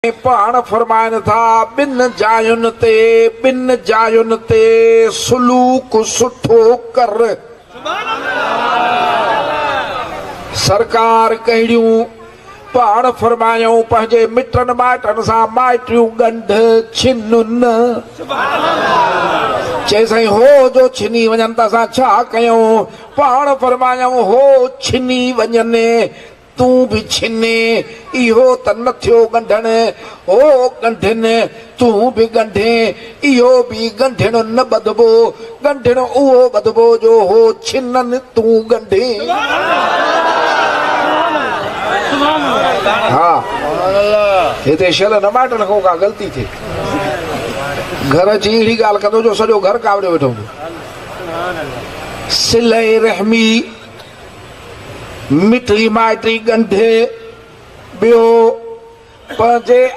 पाण फरमाइन था बिन जायुन ते सुलूक सुठो कर। सरकार कहिड़ियूं पाण फरमायूं पंहिंजे मिटनि माइटनि सां माइटियूं ॻंढ छिनुन। चए साईं हो जो छिनी वञनि त असां छा कयूं? पाण फरमायूं हो छिनी वञनि तूं बि छिने, इहो त न थियो ॻंढण, हो ॻंढनि तूं बि ॻंढे, इहो बि ॻंढिण न ॿधबो, ॻंढिण उहो ॿधबो जो हो छिननि तूं ॻंढे। हा हिते शल न माटण खां का ग़लती थिए, घर अची अहिड़ी ॻाल्हि कंदो जो सॼो घर कावड़े वेठो हूंदो। सिले रहमी मिटरी माइटी ॻंढे, ॿियो पंहिंजे